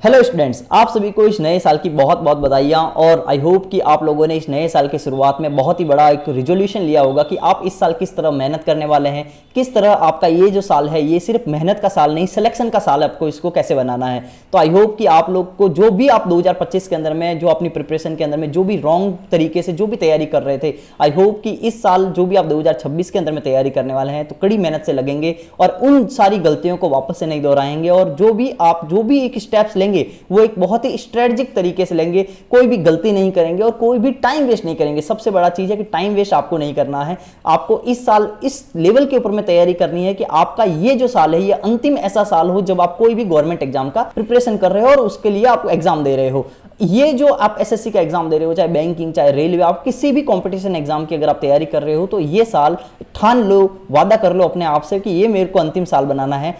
Hello students, आप सभी को इस नए साल की बहुत बहुत बधाइयाँ। और आई होप कि आप लोगों ने इस नए साल की शुरुआत में बहुत ही बड़ा एक रिजोल्यूशन लिया होगा कि आप इस साल किस तरह मेहनत करने वाले हैं, किस तरह आपका ये जो साल है ये सिर्फ मेहनत का साल नहीं, सिलेक्शन का साल है, आपको इसको कैसे बनाना है। तो आई होप कि आप लोग को जो भी आप 2025 के अंदर में जो अपनी प्रिपरेशन के अंदर में जो भी रॉन्ग तरीके से जो भी तैयारी कर रहे थे, आई होप कि इस साल जो भी आप 2026 के अंदर में तैयारी करने वाले हैं तो कड़ी मेहनत से लगेंगे और उन सारी गलतियों को वापस से नहीं दोहराएंगे। और जो भी एक स्टेप्स लेंगे वो एक बहुत ही स्ट्रेटेजिक तरीके से लेंगे, कोई भी गलती नहीं करेंगे और कोई भी टाइम वेस्ट नहीं करेंगे। सबसे बड़ा चीज है कि टाइम वेस्ट आपको नहीं करना है। आपको इस साल इस लेवल के ऊपर में तैयारी करनी है कि आपका ये जो साल है ये अंतिम ऐसा साल हो जब आप कोई भी गवर्नमेंट एग्जाम का प्रिपरेशन कर रहे हो और उसके लिए आप एग्जाम दे रहे हो। ये जो आप एसएससी का एग्जाम दे रहे हो, चाहे बैंकिंग चाहे रेलवे, आप किसी भी कंपटीशन एग्जाम की अगर आप तैयारी कर रहे हो तो ये साल ठान लो, वादा कर लो अपने आप से कि ये मेरे को अंतिम साल बनाना है।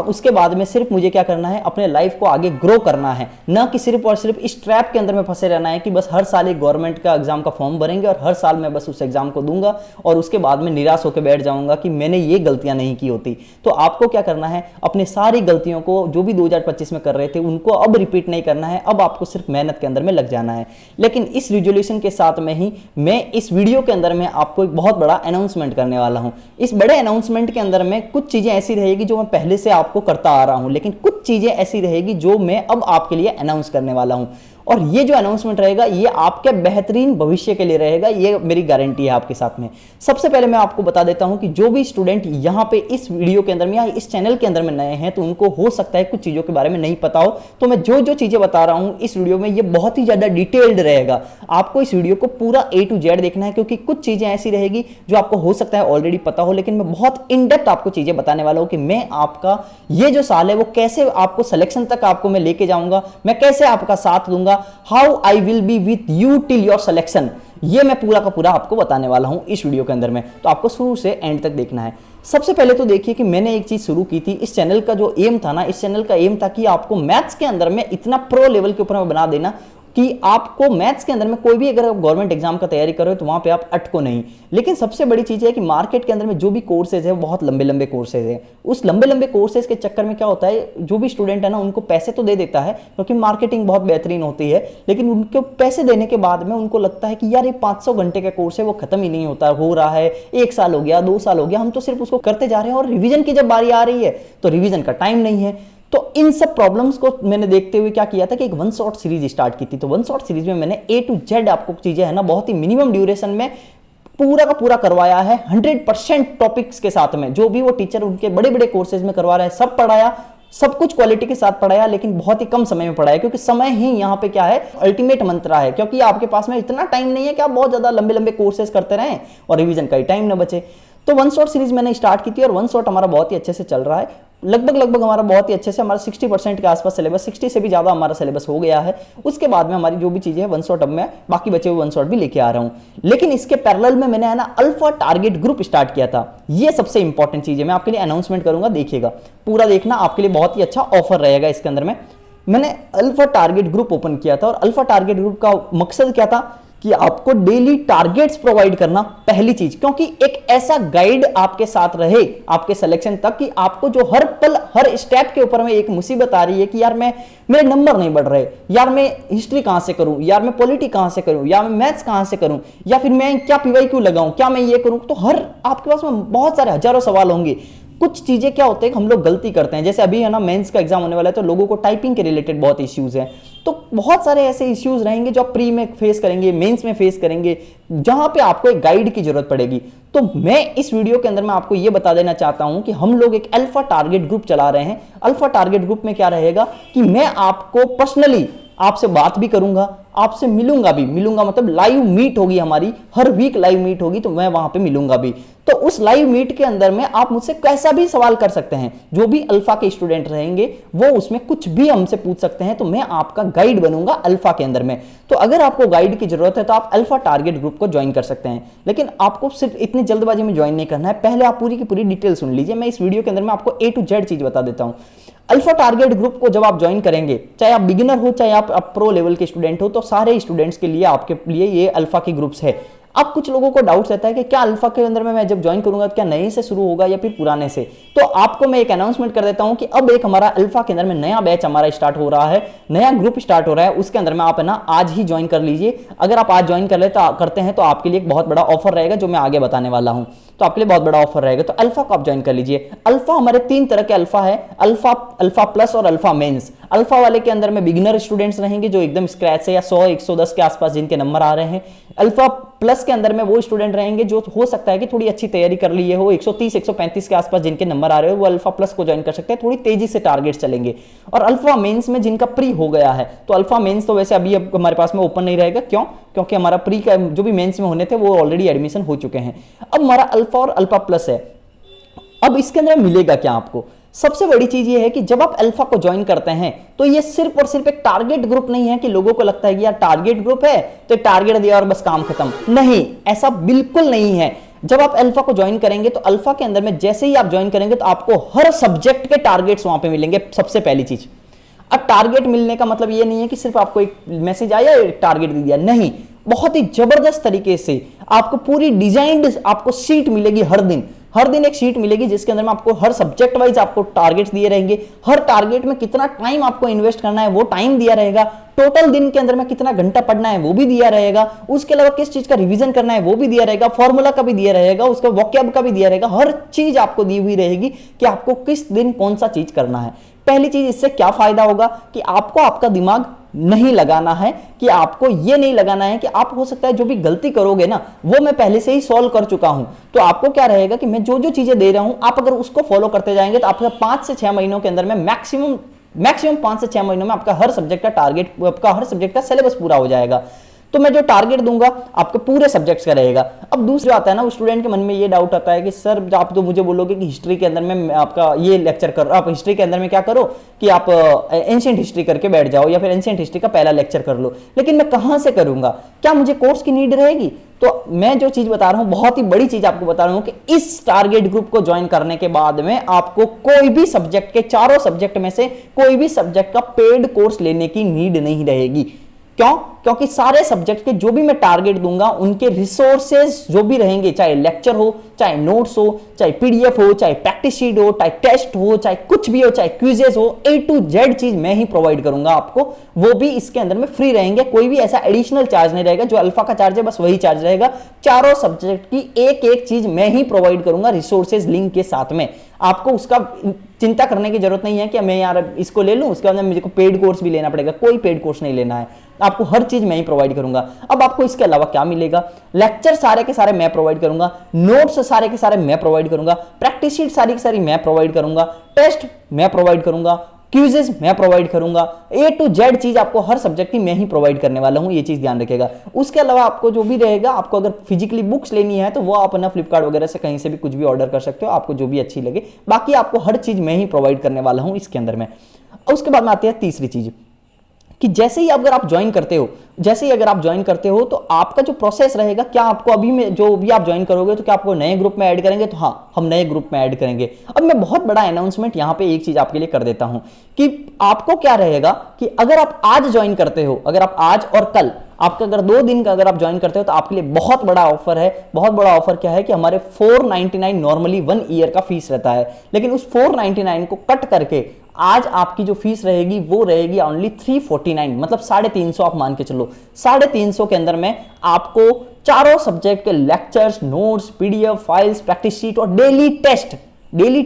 उसके बाद में सिर्फ मुझे क्या करना है, अपने लाइफ को आगे ग्रो करना है, ना कि सिर्फ और सिर्फ इस ट्रैप के अंदर में फंसे रहना है कि बस हर साल एक गवर्नमेंट का एग्जाम का फॉर्म भरेंगे और हर साल मैं बस उस एग्जाम को दूंगा और उसके बाद में निराश होकर बैठ जाऊंगा कि मैंने ये गलतियां नहीं की होती। तो आपको क्या करना है, अपने सारी गलतियों को जो भी 2025 में कर रहे थे उनको अब रिपीट नहीं करना है, अब आपको सिर्फ मेहनत के अंदर में लग जाना है। लेकिन इस रिजोल्यूशन के साथ में ही मैं इस वीडियो के अंदर में आपको एक बहुत बड़ा अनाउंसमेंट करने वाला हूं। इस बड़े अनाउंसमेंट के अंदर में कुछ चीजें ऐसी रहेगी जो मैं पहले से आपको करता आ रहा हूं, लेकिन कुछ चीजें ऐसी रहेगी जो मैं अब आपके लिए अनाउंस करने वाला हूं। और ये जो अनाउंसमेंट रहेगा ये आपके बेहतरीन भविष्य के लिए रहेगा, ये मेरी गारंटी है आपके साथ में। सबसे पहले मैं आपको बता देता हूं कि जो भी स्टूडेंट यहां पे इस वीडियो के अंदर में या इस चैनल के अंदर में नए हैं तो उनको हो सकता है कुछ चीजों के बारे में नहीं पता हो, तो मैं जो जो चीजें बता रहा हूं इस वीडियो में ये बहुत ही ज्यादा डिटेल्ड रहेगा। आपको इस वीडियो को पूरा A to Z देखना है, क्योंकि कुछ चीजें ऐसी रहेगी जो आपको हो सकता है ऑलरेडी पता हो, लेकिन मैं बहुत इन डेप्थ आपको चीजें बताने वाला हूं कि मैं आपका ये जो साल है वो कैसे आपको सिलेक्शन तक आपको मैं लेके जाऊंगा, मैं कैसे आपका साथ दूंगा, how I will be with you till your selection. ये मैं पूरा का पूरा आपको बताने वाला हूं इस वीडियो के अंदर में, तो आपको शुरू से एंड तक देखना है। सबसे पहले तो देखिए कि मैंने एक चीज शुरू की थी। इस चैनल का जो एम था ना, इस चैनल का एम था कि आपको मैथ्स के अंदर में इतना प्रो लेवल के ऊपर में बना देना कि आपको मैथ्स के अंदर में कोई भी अगर गवर्नमेंट एग्जाम का तैयारी कर रहे हो तो वहां पे आप अटको नहीं। लेकिन सबसे बड़ी चीज है कि मार्केट के अंदर में जो भी कोर्सेज है वो बहुत लंबे लंबे कोर्सेज है। उस लंबे लंबे कोर्सेज के चक्कर में क्या होता है, जो भी स्टूडेंट है ना उनको पैसे तो दे देता है क्योंकि मार्केटिंग बहुत बेहतरीन होती है, लेकिन उनको पैसे देने के बाद में उनको लगता है कि यार ये 500 घंटे का कोर्स है वो खत्म ही नहीं होता, हो रहा है 1 साल हो गया 2 साल हो गया, हम तो सिर्फ उसको करते जा रहे हैं और रिवीजन की जब बारी आ रही है तो रिवीजन का टाइम नहीं है। तो इन सब प्रॉब्लम्स को मैंने देखते हुए क्या किया था कि एक वन शॉट सीरीज स्टार्ट की थी। तो वन शॉट सीरीज में मैंने A to Z आपको चीजें है ना बहुत ही मिनिमम ड्यूरेशन में पूरा का पूरा करवाया है, 100% टॉपिक्स के साथ में। जो भी वो टीचर उनके बड़े बड़े कोर्सेज में करवा रहा है सब पढ़ाया, सब कुछ क्वालिटी के साथ पढ़ाया, लेकिन बहुत ही कम समय में पढ़ाया, क्योंकि समय ही यहाँ पे क्या है अल्टीमेट मंत्रा है। क्योंकि आपके पास में इतना टाइम नहीं है कि आप बहुत ज्यादा लंबे लंबे कोर्सेज करते रहें और रिवीजन का ही टाइम ना बचे। तो वन शॉट सीरीज मैंने स्टार्ट की थी और वन शॉट हमारा बहुत ही अच्छे से चल रहा है। लगभग हमारा बहुत ही अच्छे से, हमारा 60% के आसपास सिलेबस, 60 से भी ज्यादा हमारा सिलेबस हो गया है। उसके बाद में हमारी जो भी चीजें है वन शॉट अब मैं बाकी बचे हुए वन शॉट भी लेके आ रहा हूं। लेकिन इसके पैरेलल में मैंने है ना अल्फा टारगेट ग्रुप स्टार्ट किया था। ये सबसे इंपॉर्टेंट चीज है, मैं आपके लिए अनाउंसमेंट करूंगा, देखिएगा पूरा देखना, आपके लिए बहुत ही अच्छा ऑफर रहेगा इसके अंदर में। मैंने अल्फा टारगेट ग्रुप ओपन किया था और अल्फा टारगेट ग्रुप का मकसद क्या था कि आपको डेली टारगेट्स प्रोवाइड करना, पहली चीज, क्योंकि एक ऐसा गाइड आपके साथ रहे आपके सिलेक्शन तक कि आपको जो हर पल हर स्टेप के ऊपर में एक मुसीबत आ रही है कि यार मेरे नंबर नहीं बढ़ रहे, यार मैं हिस्ट्री कहां से करूं, यार मैं पॉलिटी कहां से करूं, या मैं मैथ्स कहां से करूं, या फिर मैं क्या PYQ लगाऊं, क्या मैं ये करूं। तो हर आपके पास में बहुत सारे हजारों सवाल होंगे। कुछ चीजें क्या होते हैं हम लोग गलती करते हैं, जैसे अभी है ना मेंस का एग्जाम होने वाला है तो लोगों को टाइपिंग के रिलेटेड बहुत इश्यूज हैं। तो बहुत सारे ऐसे इश्यूज रहेंगे जो आप प्री में फेस करेंगे, मेंस में फेस करेंगे, जहां पे आपको एक गाइड की जरूरत पड़ेगी। तो मैं इस वीडियो के अंदर मैं आपको यह बता देना चाहता हूं कि हम लोग एक अल्फा टारगेट ग्रुप चला रहे हैं। अल्फा टारगेट ग्रुप में क्या रहेगा कि मैं आपको पर्सनली आपसे बात भी करूंगा, आपसे मिलूंगा मतलब लाइव मीट होगी हमारी, हर वीक लाइव मीट होगी, तो मैं वहां पे मिलूंगा भी। तो उस लाइव मीट के अंदर में आप मुझसे कैसा भी सवाल कर सकते हैं, जो भी अल्फा के स्टूडेंट रहेंगे वो उसमें कुछ भी हमसे पूछ सकते हैं, तो मैं आपका गाइड बनूंगा अल्फा के अंदर में। तो अगर आपको गाइड की जरूरत है तो आप अल्फा टारगेट ग्रुप को ज्वाइन कर सकते हैं, लेकिन आपको सिर्फ इतनी जल्दबाजी में ज्वाइन नहीं करना है, पहले आप पूरी की पूरी डिटेल सुन लीजिए। मैं इस वीडियो के अंदर में आपको A to Z चीज बता देता हूं। अल्फा टारगेट ग्रुप को जब आप ज्वाइन करेंगे, चाहे आप बिगिनर हो चाहे आप प्रो लेवल के स्टूडेंट हो, तो सारे स्टूडेंट्स के लिए आपके लिए ये अल्फा के ग्रुप्स है। अब कुछ लोगों को डाउट रहता है कि क्या अल्फा के अंदर में मैं जब ज्वाइन करूंगा तो क्या नए से शुरू होगा या फिर पुराने से। तो आपको मैं एक अनाउंसमेंट कर देता हूं कि अब एक हमारा अल्फा के अंदर में नया बैच हमारा स्टार्ट हो रहा है, नया ग्रुप स्टार्ट हो रहा है, उसके अंदर में आप है ना आज ही ज्वाइन कर लीजिए। अगर आप आज ज्वाइन करते हैं तो आपके लिए एक बहुत बड़ा ऑफर रहेगा जो मैं आगे बताने वाला हूं, तो आपके लिए बहुत बड़ा ऑफर रहेगा। तो अल्फा को आप ज्वाइन कर लीजिए। अल्फा हमारे 3 तरह के अल्फा है, अल्फा, अल्फा प्लस और अल्फा मेंस। अल्फा वाले के अंदर में बिगिनर स्टूडेंट्स रहेंगे जो एकदम स्क्रैच से या 100 110 के आसपास जिनके नंबर आ रहे हैं। अल्फा प्लस के अंदर में वो स्टूडेंट रहेंगे जो हो सकता है कि थोड़ी अच्छी तैयारी कर लिए हो, 130 135 के आसपास जिनके नंबर आ रहे हो, वो अल्फा प्लस को ज्वाइन कर सकते हैं, थोड़ी तेजी से टारगेट चलेंगे। और अल्फा मेंस में जिनका प्री हो गया है, तो अल्फा मेंस तो वैसे अभी अब हमारे पास में ओपन नहीं रहेगा, क्यों? क्योंकि हमारा प्री का जो भी मेंस में होने थे वो ऑलरेडी एडमिशन हो चुके हैं। अब हमारा अल्फा और अल्फा प्लस है। अब इसके अंदर मिलेगा क्या आपको? सबसे बड़ी चीज ये है कि जब आप अल्फा को ज्वाइन करते हैं तो ये सिर्फ और सिर्फ एक टारगेट ग्रुप नहीं है कि लोगों को लगता है कि यार टारगेट ग्रुप है तो टारगेट दिया और बस काम खत्म। नहीं, ऐसा बिल्कुल नहीं है। जब आप अल्फा को ज्वाइन करेंगे तो अल्फा के अंदर में जैसे ही आप ज्वाइन करेंगे तो आपको हर सब्जेक्ट के टारगेट्स वहां पे मिलेंगे। सबसे पहली चीज, अब टारगेट मिलने का मतलब ये नहीं है कि सिर्फ आपको एक मैसेज आया एक टारगेट दे दिया, नहीं, बहुत ही जबरदस्त तरीके से आपको पूरी डिजाइन्ड आपको शीट मिलेगी। हर दिन एक शीट मिलेगी जिसके अंदर में आपको हर सब्जेक्ट वाइज आपको टारगेट्स दिए रहेंगे। हर टारगेट में कितना टाइम आपको इन्वेस्ट करना है वो टाइम दिया रहेगा। टोटल दिन के अंदर में कितना घंटा पढ़ना है वो भी दिया रहेगा। उसके अलावा किस चीज का रिवीजन करना है वो भी दिया रहेगा। फॉर्मूला का भी दिया रहेगा, उसका वोकैब का भी दिया रहेगा। हर चीज आपको दी हुई रहेगी कि आपको किस दिन कौन सा चीज करना है। पहली चीज, इससे क्या फायदा होगा कि आपको आपका दिमाग नहीं लगाना है, कि आपको ये नहीं लगाना है कि आप हो सकता है जो भी गलती करोगे ना वो मैं पहले से ही सॉल्व कर चुका हूं। तो आपको क्या रहेगा कि मैं जो जो चीजें दे रहा हूं आप अगर उसको फॉलो करते जाएंगे तो आपका 5 से 6 महीनों के अंदर में मैक्सिमम 5 से 6 महीनों में आपका हर सब्जेक्ट का टारगेट, आपका हर सब्जेक्ट का सिलेबस पूरा हो जाएगा। तो मैं जो टारगेट दूंगा आपके पूरे सब्जेक्ट्स का रहेगा। अब दूसरा आता है ना, स्टूडेंट के मन में ये डाउट आता है कि सर आप तो मुझे बोलोगे कि हिस्ट्री के अंदर में आपका ये लेक्चर करो, आप हिस्ट्री के अंदर में क्या करो कि आप एंशिएंट हिस्ट्री करके बैठ जाओ या फिर एंशिएंट हिस्ट्री का पहला लेक्चर कर लो, लेकिन मैं कहां से करूंगा? क्या मुझे कोर्स की नीड रहेगी? तो मैं जो चीज बता रहा हूं, बहुत ही बड़ी चीज आपको बता रहा हूं कि इस टारगेट ग्रुप को ज्वाइन करने के बाद में आपको कोई भी सब्जेक्ट के, चारों सब्जेक्ट में से कोई भी सब्जेक्ट का पेड कोर्स लेने की नीड नहीं रहेगी। क्यों? क्योंकि सारे सब्जेक्ट के जो भी मैं टारगेट दूंगा उनके रिसोर्सेज जो भी रहेंगे, चाहे लेक्चर हो, चाहे नोट्स हो, चाहे पीडीएफ हो, चाहे प्रैक्टिस शीट हो, चाहे टेस्ट हो, चाहे कुछ भी हो, चाहे क्विजेस हो, A to Z चीज मैं ही प्रोवाइड करूंगा आपको। वो भी इसके अंदर में फ्री रहेंगे, कोई भी ऐसा एडिशनल चार्ज नहीं रहेगा। जो अल्फा का चार्ज है बस वही चार्ज रहेगा। चारों सब्जेक्ट की एक एक चीज मैं ही प्रोवाइड करूंगा रिसोर्सेज लिंक के साथ में। आपको उसका चिंता करने की जरूरत नहीं है कि मैं यार इसको ले लूं उसके बाद मुझे को पेड कोर्स भी लेना पड़ेगा। कोई पेड कोर्स नहीं लेना है, आपको हर चीज मैं ही प्रोवाइड करूंगा। अब आपको इसके अलावा क्या मिलेगा? लेक्चर सारे के सारे मैं प्रोवाइड करूंगा, नोट्स सारे के सारे मैं प्रोवाइड करूंगा, प्रैक्टिस शीट सारी की सारी मैं प्रोवाइड करूंगा, टेस्ट मैं प्रोवाइड करूंगा, क्विज़ेस मैं प्रोवाइड करूंगा। A to Z चीज आपको हर सब्जेक्ट की मैं ही प्रोवाइड करने वाला हूं, ये चीज ध्यान रखिएगा। उसके अलावा आपको जो भी रहेगा, आपको अगर फिजिकली बुक्स लेनी है तो वो आप अपना फ्लिपकार्ट वगैरह से कहीं से भी कुछ भी ऑर्डर कर सकते हो, आपको जो भी अच्छी लगे। बाकी आपको हर चीज मैं ही प्रोवाइड करने वाला हूं इसके अंदर में। उसके बाद में आती है तीसरी चीज कि जैसे ही अगर आप ज्वाइन करते हो तो आपका जो प्रोसेस रहेगा, क्या आपको अभी में जो भी आप ज्वाइन करोगे तो क्या आपको नए ग्रुप में ऐड करेंगे? तो हाँ, हम नए ग्रुप में ऐड करेंगे। अब मैं बहुत बड़ा अनाउंसमेंट यहां पे एक चीज आपके लिए कर देता हूं कि आपको क्या रहेगा कि अगर आप आज ज्वाइन करते हो, अगर आप आज और कल, आपका अगर 2 दिन का अगर आप ज्वाइन करते हो तो आपके लिए बहुत बड़ा ऑफर है। बहुत बड़ा ऑफर क्या है कि हमारे 499 नॉर्मली 1 ईयर का फीस रहता है, लेकिन उस 499 को कट करके आज आपकी जो फीस रहेगी वो रहेगी ओनली 349, मतलब 350 आप मान के चलो। 350 के अंदर में आपको चारों सब्जेक्ट के lectures, notes, PDF files, practice sheet और डेली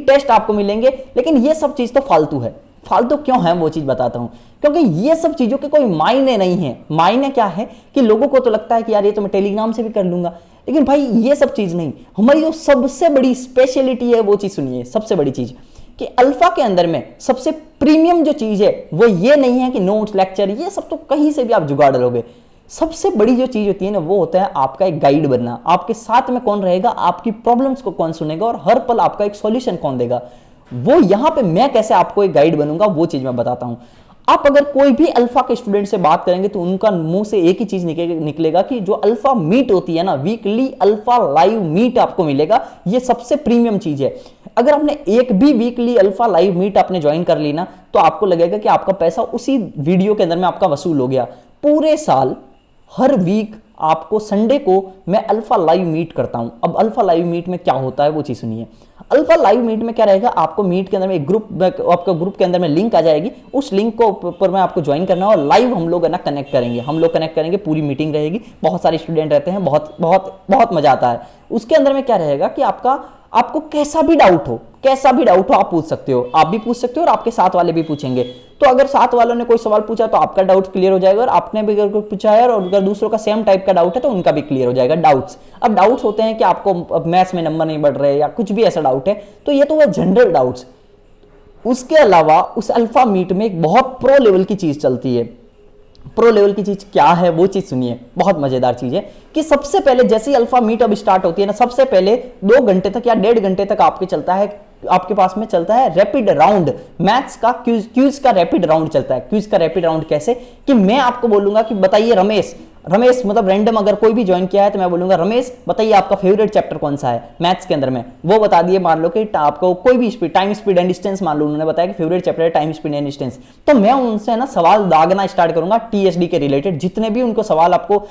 टेस्ट आपको मिलेंगे। लेकिन ये सब चीज तो फालतू है। फालतू क्यों है वो चीज बताता हूं, क्योंकि ये सब चीजों के कोई मायने नहीं है। मायने क्या है कि लोगों को तो लगता है कि यार ये तो मैं टेलीग्राम से भी कर लूंगा, लेकिन भाई ये सब चीज नहीं। हमारी जो सबसे बड़ी स्पेशलिटी है वो चीज सुनिए। सबसे बड़ी चीज कि अल्फा के अंदर में सबसे प्रीमियम जो चीज है वो ये नहीं है कि नोट्स, लेक्चर, ये सब तो कहीं से भी आप जुगाड़ लोगे। सबसे बड़ी जो चीज होती है ना वो होता है आपका एक गाइड बनना। आपके साथ में कौन रहेगा, आपकी प्रॉब्लम्स को कौन सुनेगा और हर पल आपका एक सॉल्यूशन कौन देगा। वो यहां पे मैं कैसे आपको एक गाइड बनूंगा वो चीज मैं बताता हूं। आप अगर कोई भी अल्फा के स्टूडेंट से बात करेंगे तो उनका मुंह से एक ही चीज निकलेगा कि जो अल्फा मीट होती है ना, वीकली अल्फा लाइव मीट आपको मिलेगा, ये सबसे प्रीमियम चीज है। अगर आपने एक भी वीकली अल्फा लाइव मीट आपने ज्वाइन कर ली ना तो आपको लगेगा कि आपका पैसा उसी वीडियो के अंदर में आपका वसूल हो गया। पूरे साल हर वीक आपको संडे को मैं अल्फा लाइव मीट करता हूं। अब अल्फा लाइव मीट में क्या होता है वो चीज सुनिए। अल्फा लाइव मीट में क्या रहेगा, आपको मीट के अंदर में एक ग्रुप, आपका ग्रुप के अंदर में लिंक आ जाएगी, उस लिंक को ऊपर में आपको ज्वाइन करना है और लाइव हम लोग है ना कनेक्ट करेंगे, हम लोग कनेक्ट करेंगे, पूरी मीटिंग रहेगी, बहुत सारे स्टूडेंट रहते हैं, बहुत बहुत बहुत मजा आता है। उसके अंदर में क्या रहेगा कि आपको कैसा भी डाउट हो आप पूछ सकते हो, आप भी पूछ सकते हो और आपके साथ वाले भी पूछेंगे। तो अगर साथ वालों ने कोई सवाल पूछा तो आपका डाउट क्लियर हो जाएगा, और आपने भी अगर कोई पूछा है और अगर दूसरों का सेम टाइप का डाउट है तो उनका भी क्लियर हो जाएगा डाउट्स। अब डाउट्स होते हैं कि आपको मैथ्स में नंबर नहीं बढ़ रहे या कुछ भी ऐसा डाउट है, तो ये तो वो जनरल डाउट्स। उसके अलावा उस अल्फा मीट में एक बहुत प्रो लेवल की चीज चलती है। प्रो लेवल की चीज क्या है वो चीज सुनिए, बहुत मजेदार चीज है कि सबसे पहले जैसे ही अल्फा मीट अब स्टार्ट होती है ना, सबसे पहले 2 घंटे तक या 1.5 घंटे तक आपके पास में चलता है रैपिड राउंड, मैथ्स का क्यूज का रैपिड राउंड चलता है। क्यूज का रैपिड राउंड कैसे कि मैं आपको बोलूंगा कि बताइए रमेश मतलब रैंडम अगर कोई भी ज्वाइन किया है तो मैं बोलूंगा रमेश बताइए आपका फेवरेट चैप्टर कौन सा है मैथ्स के अंदर में, वो बता दिए। मान लो कि आपको कोई भी speed, time speed and distance मान लो उन्होंने बताया कि फेवरेट चैप्टर है टाइम स्पीड एंड डिस्टेंस, तो मैं उनसे ना सवाल दागना स्टार्ट करूंगा टीएसडी के रिलेटेड, जितने भी उनको सवाल आपको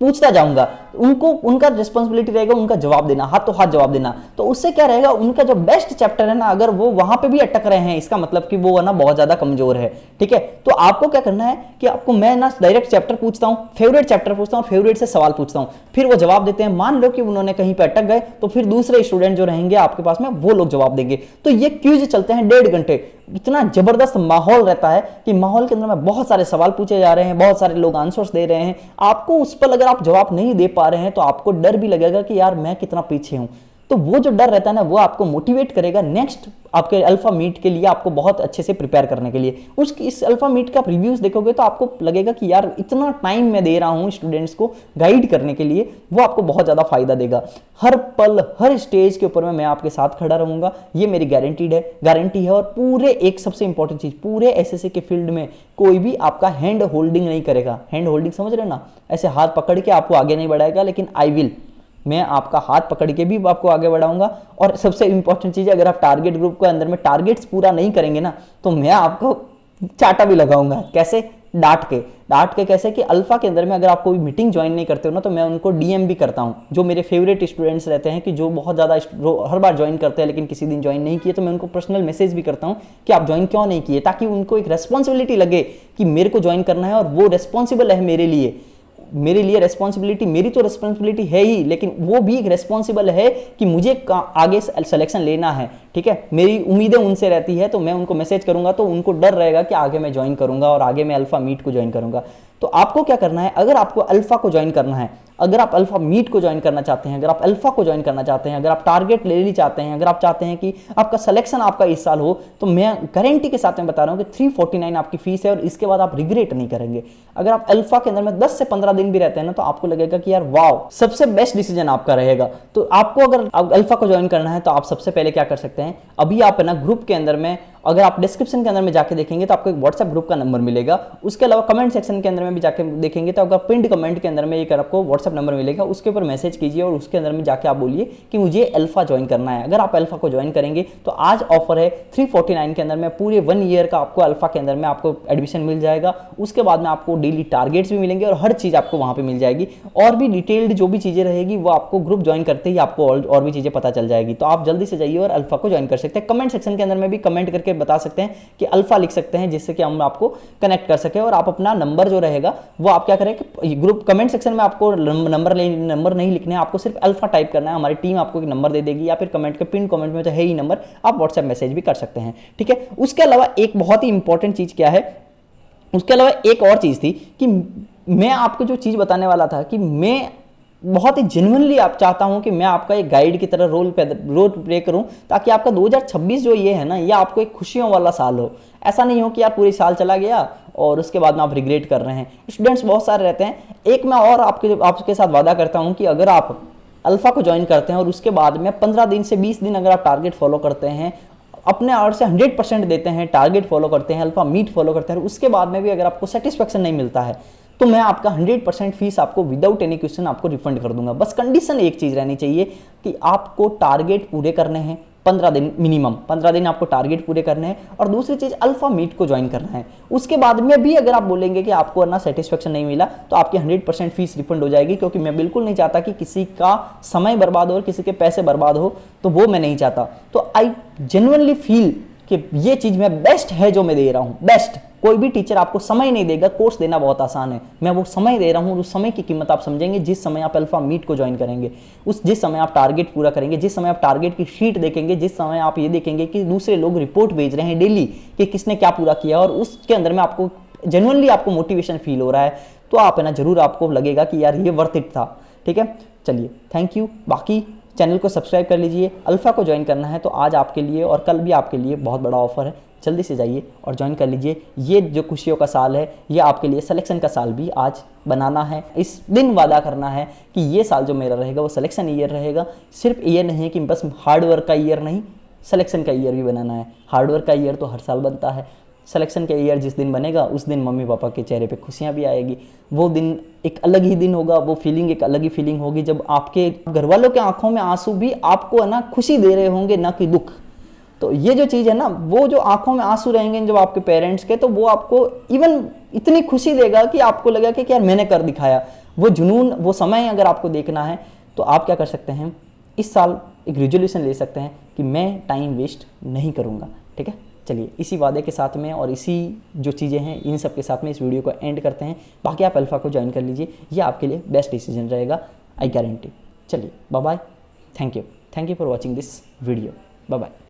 पूछता जाऊंगा, उनका रिस्पॉन्सिबिलिटी रहेगा उनका जवाब देना, हाथ तो हाथ जवाब देना। तो उससे क्या रहेगा, उनका जो बेस्ट चैप्टर है ना, अगर वो वहां पे भी अटक रहे हैं इसका मतलब कि वो है ना बहुत ज्यादा कमजोर है। ठीक है, तो आपको क्या करना है कि आपको मैं ना डायरेक्ट चैप्टर पूछता हूं, फेवरेट चैप्टर पूछता हूं, फेवरेट से सवाल पूछता हूं, फिर वो जवाब देते हैं। मान लो कि उन्होंने कहीं पे अटक गए तो फिर दूसरे स्टूडेंट जो रहेंगे आपके पास में वो लोग जवाब देंगे। तो ये क्यूज चलते हैं 1.5 घंटे, इतना जबरदस्त माहौल रहता है कि माहौल के अंदर में बहुत सारे सवाल पूछे जा रहे हैं, बहुत सारे लोग आंसर्स दे रहे हैं। आपको उस पर अगर आप जवाब नहीं दे पा रहे हैं तो आपको डर भी लगेगा कि यार मैं कितना पीछे हूं। तो वो जो डर रहता है ना, वो आपको मोटिवेट करेगा नेक्स्ट आपके अल्फा मीट के लिए, आपको बहुत अच्छे से प्रिपेयर करने के लिए। इस अल्फा मीट का रिव्यूज देखोगे तो आपको लगेगा कि यार इतना टाइम मैं दे रहा हूं स्टूडेंट्स को गाइड करने के लिए, वो आपको बहुत ज्यादा फायदा देगा। हर पल हर स्टेज के ऊपर में मैं आपके साथ खड़ा रहूंगा, ये मेरी गारंटी है। और पूरे एक सबसे इंपॉर्टेंट चीज, पूरे एसएससी के फील्ड में कोई भी आपका हैंड होल्डिंग नहीं करेगा। हैंड होल्डिंग समझ रहे हो ना, ऐसे हाथ पकड़ के आपको आगे नहीं बढ़ाएगा, लेकिन मैं आपका हाथ पकड़ के भी आपको आगे बढ़ाऊंगा। और सबसे इंपॉर्टेंट चीज है, अगर आप टारगेट ग्रुप के अंदर में टारगेट्स पूरा नहीं करेंगे ना, तो मैं आपको चाटा भी लगाऊंगा। कैसे? डांट के कैसे कि अल्फा के अंदर में अगर आप कोई मीटिंग ज्वाइन नहीं करते हो ना, तो मैं उनको डीएम भी करता हूं। जो मेरे फेवरेट स्टूडेंट्स रहते हैं कि जो बहुत ज्यादा हर बार ज्वाइन करते हैं लेकिन किसी दिन ज्वाइन नहीं किए, तो मैं उनको पर्सनल मैसेज भी करता हूं कि आप ज्वाइन क्यों नहीं किए, ताकि उनको एक रेस्पॉन्सिबिलिटी लगे कि मेरे को ज्वाइन करना है और वो रेस्पॉन्सिबल है मेरे लिए रेस्पॉन्सिबिलिटी, मेरी तो रेस्पॉन्सिबिलिटी है ही, लेकिन वो भी एक रेस्पॉन्सिबल है कि मुझे आगे सिलेक्शन लेना है। ठीक है, मेरी उम्मीदें उनसे रहती है, तो मैं उनको मैसेज करूंगा तो उनको डर रहेगा कि आगे मैं ज्वाइन करूंगा और आगे मैं अल्फा मीट को ज्वाइन करूंगा। तो आपको क्या करना है, अगर आपको अल्फा को ज्वाइन करना है, अगर आप अल्फा मीट को ज्वाइन करना चाहते हैं, अगर आप अल्फा को ज्वाइन करना चाहते हैं, अगर आप टारगेट लेनी चाहते हैं, अगर आप चाहते हैं कि आपका सिलेक्शन आपका इस साल हो, तो मैं गारंटी के साथ में बता रहा हूं कि 349 आपकी फीस है और इसके बाद आप रिग्रेट नहीं करेंगे। अगर आप अल्फा के अंदर में 10 से 15 दिन भी रहते हैं ना, तो आपको लगेगा कि यार वाओ, सबसे बेस्ट डिसीजन आपका रहेगा। तो आपको अगर अल्फा को ज्वाइन करना है तो आप सबसे पहले क्या कर सकते हैं, अभी आप ना ग्रुप के अंदर में, अगर आप डिस्क्रिप्शन के अंदर में जाके देखेंगे तो आपको एक व्हाट्सएप ग्रुप का नंबर मिलेगा। उसके अलावा कमेंट सेक्शन के अंदर में भी जाके देखेंगे तो आपका पिंड कमेंट के अंदर में एक आपको व्हाट्सएप नंबर मिलेगा, उसके ऊपर मैसेज कीजिए और उसके अंदर में जाके आप बोलिए कि मुझे अल्फा ज्वाइन करना है। अगर आप अल्फा को ज्वाइन करेंगे तो आज ऑफर है 349 के अंदर में पूरे 1 ईयर का आपको अल्फा के अंदर में आपको एडमिशन मिल जाएगा। उसके बाद में आपको डेली टारगेट्स भी मिलेंगे और हर चीज आपको वहां पे मिल जाएगी, और भी डिटेल्ड जो भी चीजें रहेगी वो आपको ग्रुप ज्वाइन करते ही आपको और भी चीजें पता चल जाएगी। तो आप जल्दी से जाइए और अल्फा को ज्वाइन कर सकते हैं। कमेंट सेक्शन के अंदर में भी कमेंट करके बता सकते हैं कि अल्फा लिख सकते हैं, जिससे कि हम आपको कनेक्ट कर सके। और आप अपना नंबर जो रहेगा वो आप क्या करें कि ग्रुप कमेंट सेक्शन में आपको नंबर नहीं लिखने, आपको सिर्फ अल्फा टाइप करना है, हमारी टीम आपको एक नंबर दे देगी, या फिर कमेंट के पिन कमेंट में तो है ही नंबर, आप व्हाट्सएप मैसेज भी कर सकते हैं। ठीक है, उसके अलावा एक बहुत ही इंपॉर्टेंट चीज क्या है, उसके अलावा एक और चीज थी कि मैं आपको जो चीज बताने वाला था कि मैं बहुत ही जेन्युइनली आप चाहता हूं कि मैं आपका एक गाइड की तरह रोल प्ले करूं, ताकि आपका 2026 जो ये है ना, ये आपको एक खुशियों वाला साल हो। ऐसा नहीं हो कि यार पूरी साल चला गया और उसके बाद में आप रिग्रेट कर रहे हैं। स्टूडेंट्स बहुत सारे रहते हैं। एक मैं और आपके साथ वादा करता हूं कि अगर आप अल्फा को ज्वाइन करते हैं और उसके बाद में 15 दिन से 20 दिन अगर आप टारगेट फॉलो करते हैं, अपने और से 100% देते हैं, टारगेट फॉलो करते हैं, अल्फा मीट फॉलो करते हैं, उसके बाद में भी अगर आपको सेटिस्फेक्शन नहीं मिलता है, तो मैं आपका 100% फीस आपको विदाउट एनी क्वेश्चन आपको रिफंड कर दूंगा। बस कंडीशन एक चीज रहनी चाहिए कि आपको टारगेट पूरे करने हैं, 15 दिन मिनिमम, 15 दिन आपको टारगेट पूरे करने हैं। और दूसरी चीज़ अल्फा मीट को ज्वाइन करना है। उसके बाद में भी अगर आप बोलेंगे कि आपको ना सेटिस्फेक्शन नहीं मिला तो आपकी 100% फीस रिफंड हो जाएगी, क्योंकि मैं बिल्कुल नहीं चाहता कि किसी का समय बर्बाद हो और किसी के पैसे बर्बाद हो, तो वो मैं नहीं चाहता। तो आई जेन्युइनली फील कि ये चीज़ में बेस्ट है जो मैं दे रहा हूँ, बेस्ट। कोई भी टीचर आपको समय नहीं देगा, कोर्स देना बहुत आसान है, मैं वो समय दे रहा हूँ। उस समय की कीमत आप समझेंगे जिस समय आप अल्फा मीट को ज्वाइन करेंगे, जिस समय आप टारगेट पूरा करेंगे, जिस समय आप टारगेट की शीट देखेंगे, जिस समय आप ये देखेंगे कि दूसरे लोग रिपोर्ट भेज रहे हैं डेली कि किसने क्या पूरा किया, और उसके अंदर में आपको जेन्युइनली आपको मोटिवेशन फील हो रहा है, तो आप है ना जरूर आपको लगेगा कि यार ये वर्थ इट था। ठीक है, चलिए थैंक यू। बाकी चैनल को सब्सक्राइब कर लीजिए। अल्फा को ज्वाइन करना है तो आज आपके लिए और कल भी आपके लिए बहुत बड़ा ऑफर है, जल्दी से जाइए और ज्वाइन कर लीजिए। ये जो खुशियों का साल है, ये आपके लिए सिलेक्शन का साल भी आज बनाना है। इस दिन वादा करना है कि ये साल जो मेरा रहेगा वो सिलेक्शन ईयर रहेगा। सिर्फ ये नहीं है कि बस हार्डवर्क का ईयर नहीं, सिलेक्शन का ईयर भी बनाना है। हार्डवर्क का ईयर तो हर साल बनता है, सिलेक्शन का ईयर जिस दिन बनेगा उस दिन मम्मी पापा के चेहरे पे खुशियाँ भी आएगी। वो दिन एक अलग ही दिन होगा, वो फीलिंग एक अलग ही फीलिंग होगी जब आपके घर वालों के आंखों में आंसू भी आपको है ना खुशी दे रहे होंगे, ना कि दुख। तो ये जो चीज़ है ना, वो जो आंखों में आंसू रहेंगे जब आपके पेरेंट्स के, तो वो आपको इवन इतनी खुशी देगा कि आपको लगेगा कि यार मैंने कर दिखाया। वो जुनून, वो समय अगर आपको देखना है तो आप क्या कर सकते हैं, इस साल एक रिजोल्यूशन ले सकते हैं कि मैं टाइम वेस्ट नहीं करूँगा। ठीक है, चलिए इसी वादे के साथ में और इसी जो चीज़ें हैं इन सब के साथ में इस वीडियो को एंड करते हैं। बाकी आप अल्फा को ज्वाइन कर लीजिए, ये आपके लिए बेस्ट डिसीजन रहेगा, आई गारंटी। चलिए bye bye, thank you for watching this video, bye bye.